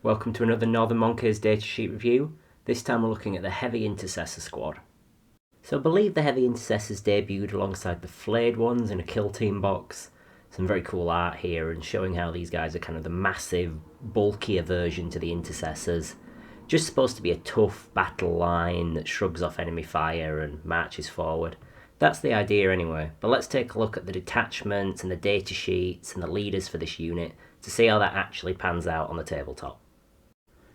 Welcome to another Northern Monkeys datasheet review. This time we're looking at the Heavy Intercessor squad. So I believe the Heavy Intercessors debuted alongside the Flayed ones in a Kill Team box. Some very cool art here and showing how these guys are kind of the massive, bulkier version to the Intercessors. Just supposed to be a tough battle line that shrugs off enemy fire and marches forward. That's the idea anyway, but let's take a look at the detachments and the datasheets and the leaders for this unit to see how that actually pans out on the tabletop.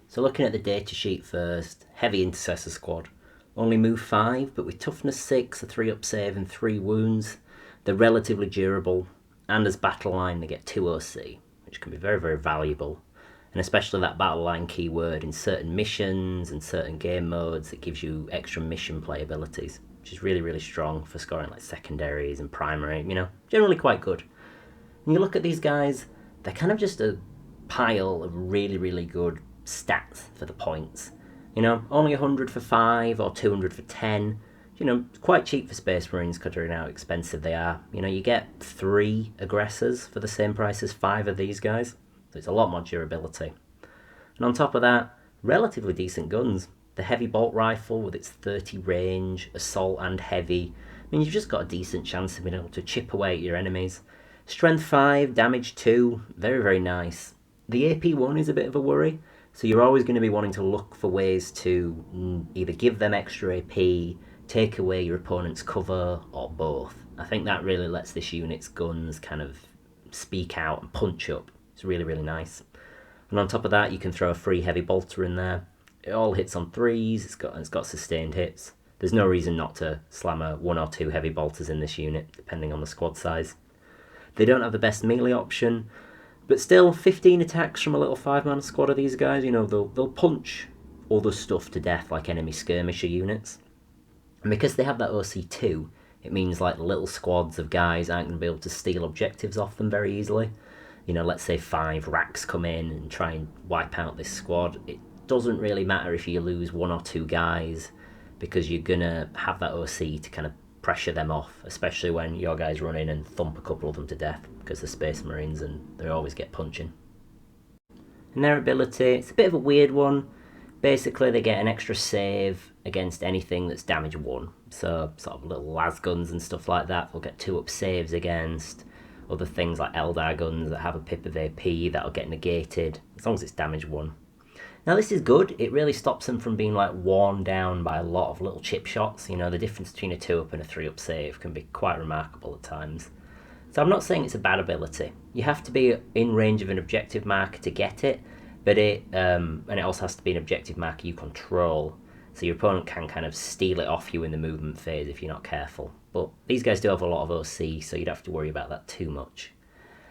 So looking at the datasheet first, Heavy Intercessor squad. Only move 5, but with toughness 6, a 3-up save and 3 wounds. They're relatively durable, and as battle line they get 2 OC, which can be very, very valuable. And especially that battle line keyword in certain missions and certain game modes that gives you extra mission play abilities, which is really, really strong for scoring like secondaries and primary, generally quite good. When you look at these guys, they're kind of just a pile of really, really good stats for the points. Only 100 for 5 or 200 for 10. Quite cheap for Space Marines considering how expensive they are. You get 3 aggressors for the same price as 5 of these guys. So it's a lot more durability. And on top of that, relatively decent guns. The heavy bolt rifle with its 30 range, assault and heavy. You've just got a decent chance of being able to chip away at your enemies. Strength 5, damage 2, very, very nice. The AP 1 is a bit of a worry. So you're always going to be wanting to look for ways to either give them extra AP, take away your opponent's cover, or both. I think that really lets this unit's guns kind of speak out and punch up. It's really, really nice. And on top of that, you can throw a free heavy bolter in there. It all hits on 3s, it's got sustained hits. There's no reason not to slam a 1 or 2 heavy bolters in this unit, depending on the squad size. They don't have the best melee option, but still, 15 attacks from a little 5-man squad of these guys, they'll punch other stuff to death like enemy skirmisher units. And because they have that OC2, it means like little squads of guys aren't going to be able to steal objectives off them very easily. Let's say 5 racks come in and try and wipe out this squad. It doesn't really matter if you lose 1 or 2 guys because you're going to have that OC to kind of pressure them off, especially when your guys run in and thump a couple of them to death because they're Space Marines and they always get punching. And their ability, it's a bit of a weird one. Basically they get an extra save against anything that's damage 1. So sort of little las guns and stuff like that, they'll get 2-up saves against. Other things like Eldar guns that have a pip of AP that'll get negated as long as it's damage 1. Now this is good, it really stops them from being like worn down by a lot of little chip shots. The difference between a 2-up and a 3-up save can be quite remarkable at times. So I'm not saying it's a bad ability. You have to be in range of an objective marker to get it, but and it also has to be an objective marker you control, so your opponent can kind of steal it off you in the movement phase if you're not careful. But these guys do have a lot of OC, so you don't have to worry about that too much.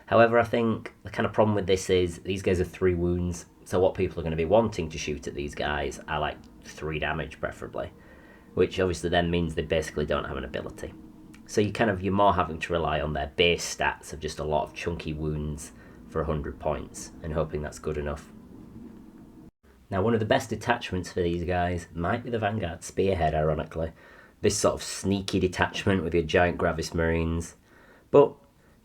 However, I think the kind of problem with this is these guys are 3 wounds, so what people are going to be wanting to shoot at these guys are like 3 damage preferably, which obviously then means they basically don't have an ability. So you're more having to rely on their base stats of just a lot of chunky wounds for 100 points and hoping that's good enough. Now one of the best detachments for these guys might be the Vanguard spearhead, ironically. This sort of sneaky detachment with your giant Gravis Marines. But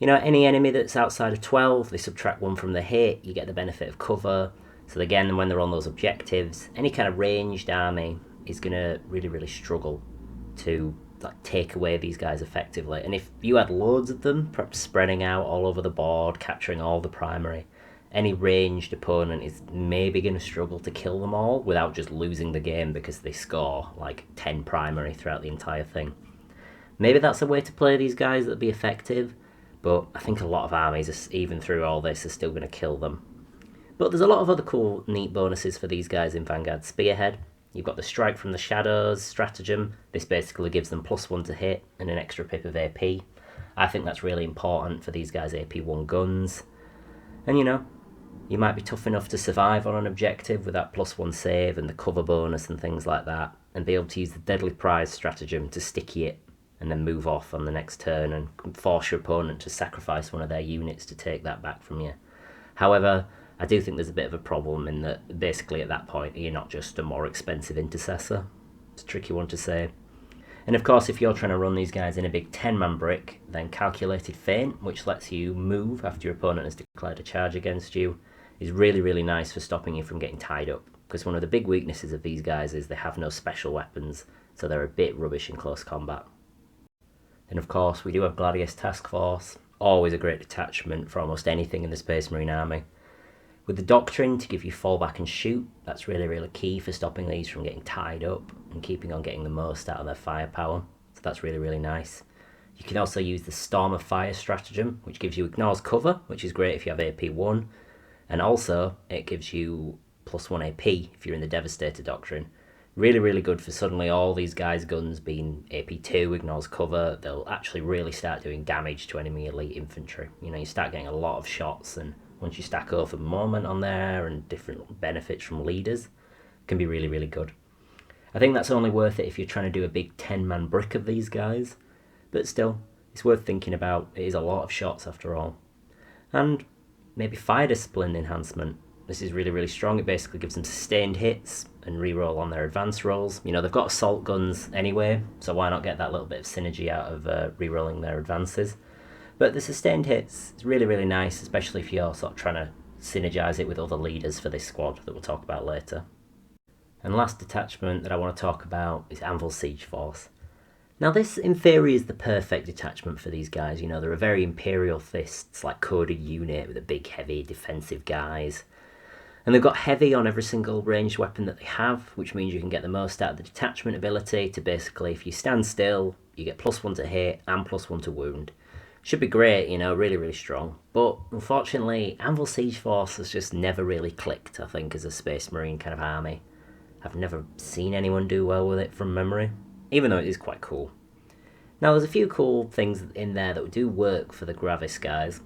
any enemy that's outside of 12, they subtract 1 from the hit, you get the benefit of cover. So again, when they're on those objectives, any kind of ranged army is going to really, really struggle to take away these guys effectively. And if you had loads of them, perhaps spreading out all over the board, capturing all the primary, any ranged opponent is maybe going to struggle to kill them all without just losing the game because they score like 10 primary throughout the entire thing. Maybe that's a way to play these guys that'd be effective, but I think a lot of armies, even through all this, are still going to kill them. But there's a lot of other cool, neat bonuses for these guys in Vanguard Spearhead. You've got the Strike from the Shadows stratagem. This basically gives them +1 to hit and an extra pip of AP. I think that's really important for these guys' AP1 guns. And you might be tough enough to survive on an objective with that +1 save and the cover bonus and things like that, and be able to use the Deadly Prize stratagem to sticky it and then move off on the next turn and force your opponent to sacrifice one of their units to take that back from you. However, I do think there's a bit of a problem in that basically at that point you're not just a more expensive Intercessor. It's a tricky one to say. And of course, if you're trying to run these guys in a big 10-man brick, then Calculated Feint, which lets you move after your opponent has declared a charge against you, is really, really nice for stopping you from getting tied up, because one of the big weaknesses of these guys is they have no special weapons, so they're a bit rubbish in close combat. And of course, we do have Gladius Task Force, always a great detachment for almost anything in the Space Marine army. With the Doctrine to give you fall back and shoot, that's really, really key for stopping these from getting tied up and keeping on getting the most out of their firepower, so that's really, really nice. You can also use the Storm of Fire stratagem, which gives you ignores cover, which is great if you have AP 1, and also it gives you +1 AP if you're in the Devastator Doctrine. Really, really good for suddenly all these guys' guns being AP 2, ignores cover. They'll actually really start doing damage to enemy elite infantry. You know, you start getting a lot of shots, and once you stack over moment on there and different benefits from leaders, it can be really, really good. I think that's only worth it if you're trying to do a big 10-man brick of these guys, but still, it's worth thinking about. It is a lot of shots after all. And maybe Fire Discipline enhancement. This is really, really strong. It basically gives them sustained hits and reroll on their advance rolls. You know, they've got assault guns anyway, so why not get that little bit of synergy out of rerolling their advances. But the sustained hits is really, really nice, especially if you're sort of trying to synergize it with other leaders for this squad that we'll talk about later. And last detachment that I want to talk about is Anvil Siege Force. Now this, in theory, is the perfect detachment for these guys. You know, they're a very Imperial Fists, like coded unit with a big, heavy, defensive guys. And they've got heavy on every single ranged weapon that they have, which means you can get the most out of the detachment ability to basically, if you stand still, you get +1 to hit and +1 to wound. Should be great, you know, really, really strong. But unfortunately, Anvil Siege Force has just never really clicked, I think, as a Space Marine kind of army. I've never seen anyone do well with it from memory, even though it is quite cool. Now, there's a few cool things in there that do work for the Gravis guys.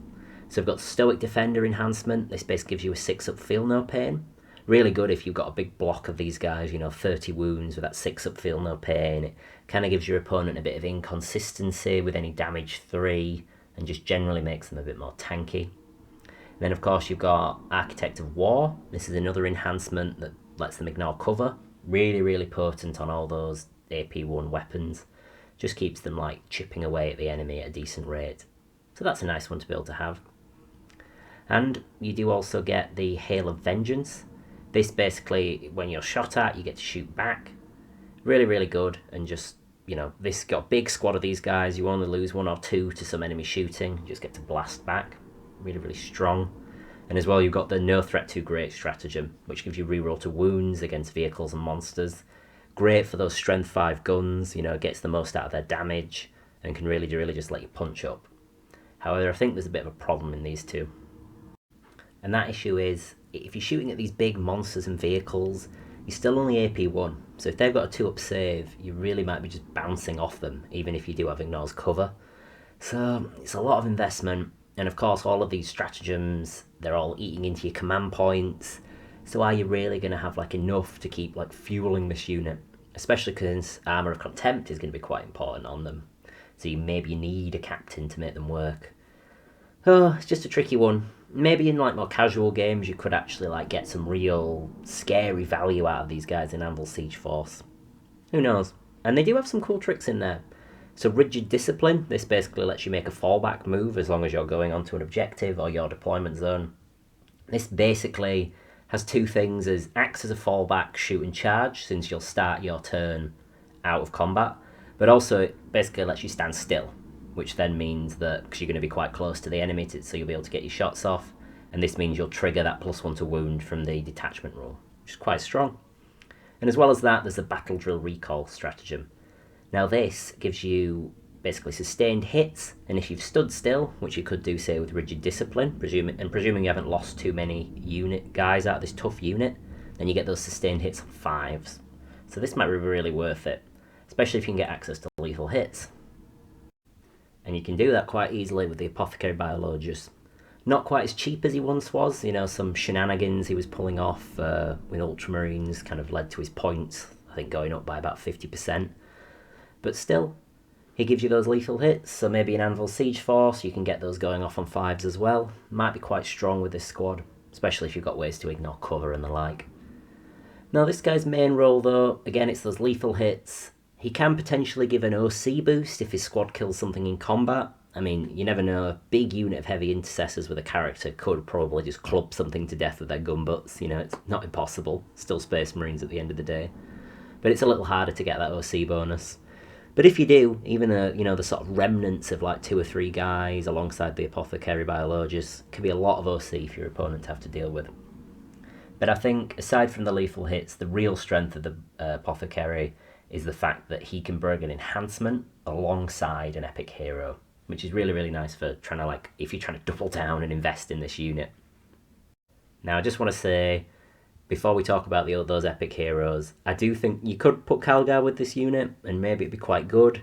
So we've got Stoic Defender enhancement. This base gives you a 6-up feel no pain. Really good if you've got a big block of these guys, you know, 30 wounds with that 6-up feel no pain. It kind of gives your opponent a bit of inconsistency with any damage 3 and just generally makes them a bit more tanky. And then of course you've got Architect of War. This is another enhancement that lets them ignore cover. Really, really potent on all those AP1 weapons. Just keeps them like chipping away at the enemy at a decent rate. So that's a nice one to be able to have. And you do also get the Hail of Vengeance. This basically, when you're shot at, you get to shoot back. Really, really good. And just, you know, this got a big squad of these guys. You only lose 1 or 2 to some enemy shooting. You just get to blast back. Really, really strong. And as well, you've got the No Threat Too Great stratagem, which gives you reroll to wounds against vehicles and monsters. Great for those Strength 5 guns. You know, it gets the most out of their damage and can really, really just let you punch up. However, I think there's a bit of a problem in these two. And that issue is, if you're shooting at these big monsters and vehicles, you're still only AP 1. So if they've got a 2-up save, you really might be just bouncing off them, even if you do have ignores cover. So it's a lot of investment. And of course, all of these stratagems, they're all eating into your command points. So are you really going to have like enough to keep like fueling this unit? Especially because Armour of Contempt is going to be quite important on them. So maybe you need a captain to make them work. Oh, it's just a tricky one. Maybe in like more casual games you could actually like get some real scary value out of these guys in Anvil Siege Force. Who knows? And they do have some cool tricks in there. So Rigid Discipline, this basically lets you make a fallback move as long as you're going onto an objective or your deployment zone. This basically has 2 things: as acts as a fallback, shoot and charge, since you'll start your turn out of combat, but also it basically lets you stand still, which then means that, because you're going to be quite close to the enemy, so you'll be able to get your shots off, and this means you'll trigger that +1 to wound from the detachment roll, which is quite strong. And as well as that, there's the Battle Drill Recall stratagem. Now this gives you basically sustained hits, and if you've stood still, which you could do, say, with Rigid Discipline, presuming you haven't lost too many unit guys out of this tough unit, then you get those sustained hits on 5s. So this might be really worth it, especially if you can get access to lethal hits. And you can do that quite easily with the Apothecary biologis. Not quite as cheap as he once was, you know, some shenanigans he was pulling off with Ultramarines kind of led to his points, I think, going up by about 50%. But still, he gives you those lethal hits, so maybe in Anvil Siege Force you can get those going off on 5s as well. Might be quite strong with this squad, especially if you've got ways to ignore cover and the like. Now this guy's main role though, again, it's those lethal hits. He can potentially give an OC boost if his squad kills something in combat, I mean, you never know, a big unit of heavy intercessors with a character could probably just club something to death with their gun butts. You know, it's not impossible. Still Space Marines at the end of the day. But it's a little harder to get that OC bonus. But if you do, even the sort of remnants of like 2 or 3 guys alongside the Apothecary biologis can be a lot of OC for your opponent to have to deal with. But I think, aside from the lethal hits, the real strength of the Apothecary is the fact that he can bring an enhancement alongside an epic hero, which is really, really nice for trying to, like, if you're trying to double down and invest in this unit. Now, I just want to say, before we talk about those epic heroes, I do think you could put Calgar with this unit, and maybe it'd be quite good,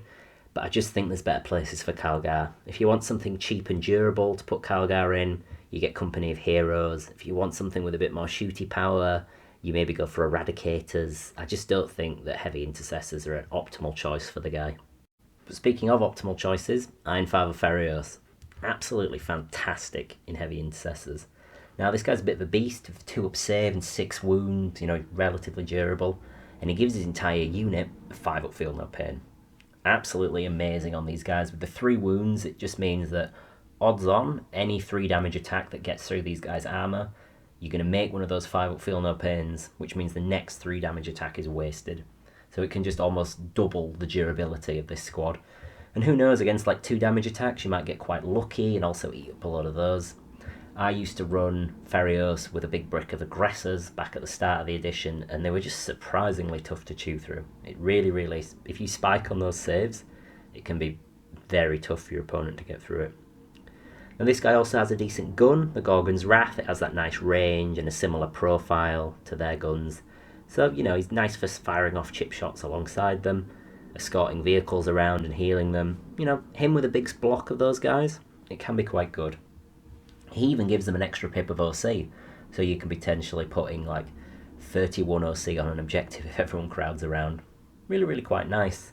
but I just think there's better places for Calgar. If you want something cheap and durable to put Calgar in, you get Company of Heroes. If you want something with a bit more shooty power, you maybe go for Eradicators. I just don't think that heavy intercessors are an optimal choice for the guy. But speaking of optimal choices, Ironfather feirros. Absolutely fantastic in heavy intercessors. Now, this guy's a bit of a beast with 2 up save and 6 wounds, relatively durable, and he gives his entire unit a 5 up feel no pain. Absolutely amazing on these guys. With the 3 wounds, it just means that odds on, any 3 damage attack that gets through these guys' armour, you're going to make one of those 5 up feel no pains, which means the next 3 damage attack is wasted. So it can just almost double the durability of this squad. And who knows, against like 2 damage attacks, you might get quite lucky and also eat up a lot of those. I used to run feirros with a big brick of aggressors back at the start of the edition, and they were just surprisingly tough to chew through. It really, really, if you spike on those saves, it can be very tough for your opponent to get through it. And this guy also has a decent gun, the Gorgon's Wrath. It has that nice range and a similar profile to their guns. So, he's nice for firing off chip shots alongside them, escorting vehicles around and healing them. Him with a big block of those guys, it can be quite good. He even gives them an extra pip of OC, so you can potentially putting like 31 OC on an objective if everyone crowds around. Really, really quite nice.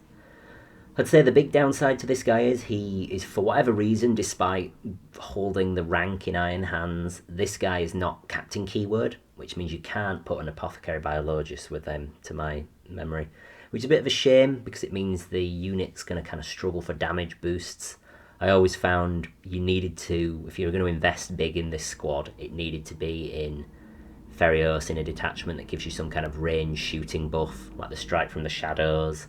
I'd say the big downside to this guy is he is, for whatever reason, despite holding the rank in Iron Hands, this guy is not Captain Keyword, which means you can't put an Apothecary biologis with them, to my memory. Which is a bit of a shame, because it means the unit's going to kind of struggle for damage boosts. I always found you needed to, if you were going to invest big in this squad, it needed to be in feirros in a detachment that gives you some kind of range shooting buff, like the Strike from the Shadows,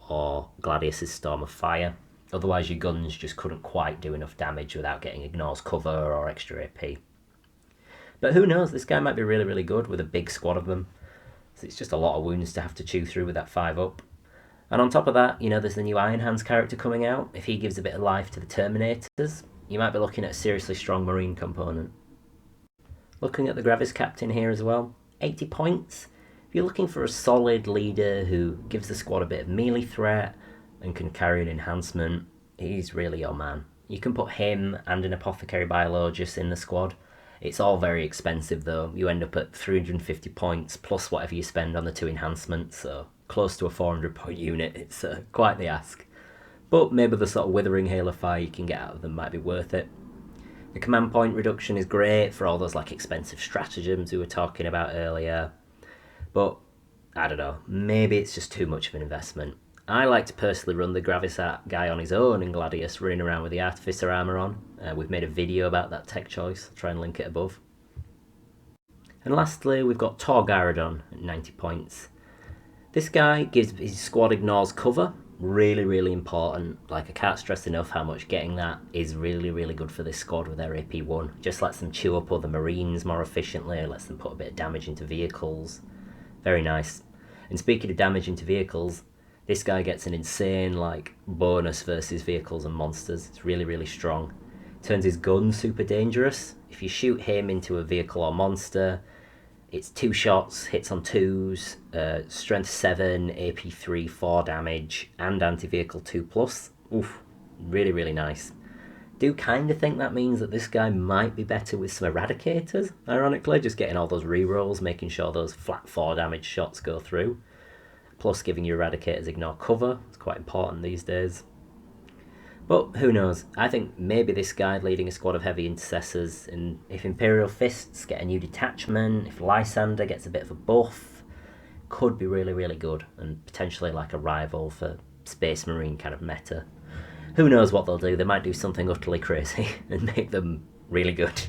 or Gladius' Storm of Fire. Otherwise your guns just couldn't quite do enough damage without getting Ignore's cover or extra AP. But who knows, this guy might be really, really good with a big squad of them. So it's just a lot of wounds to have to chew through with that 5 up. And on top of that, there's the new Iron Hands character coming out. If he gives a bit of life to the Terminators, you might be looking at a seriously strong Marine component. Looking at the Gravis captain here as well, 80 points. If you're looking for a solid leader who gives the squad a bit of melee threat and can carry an enhancement, he's really your man. You can put him and an Apothecary biologis in the squad. It's all very expensive though. You end up at 350 points plus whatever you spend on the 2 enhancements, so close to a 400 point unit. It's quite the ask. But maybe the sort of withering hail of fire you can get out of them might be worth it. The command point reduction is great for all those like expensive stratagems we were talking about earlier. But, I don't know, maybe it's just too much of an investment. I like to personally run the Gravis guy on his own in Gladius, running around with the Artificer armour on. We've made a video about that tech choice. I'll try and link it above. And lastly, we've got Tor Garadon at 90 points. This guy gives his squad ignores cover. Really, really important. Like, I can't stress enough how much getting that is really, really good for this squad with their AP1. Just lets them chew up other Marines more efficiently, lets them put a bit of damage into vehicles. Very nice. And speaking of damage into vehicles, this guy gets an insane bonus versus vehicles and monsters. It's really, really strong. Turns his gun super dangerous. If you shoot him into a vehicle or monster, it's 2 shots, hits on 2s, strength 7, AP 3, 4 damage, and anti-vehicle 2+. Oof, really, really nice. Do kind of think that means that this guy might be better with some Eradicators, ironically, just getting all those rerolls, making sure those flat 4 damage shots go through. Plus giving your Eradicators ignore cover. It's quite important these days. But who knows? I think maybe this guy leading a squad of heavy intercessors, and if Imperial Fists get a new detachment, if Lysander gets a bit of a buff, could be really, really good, and potentially like a rival for Space Marine kind of meta. Who knows what they'll do? They might do something utterly crazy and make them really good.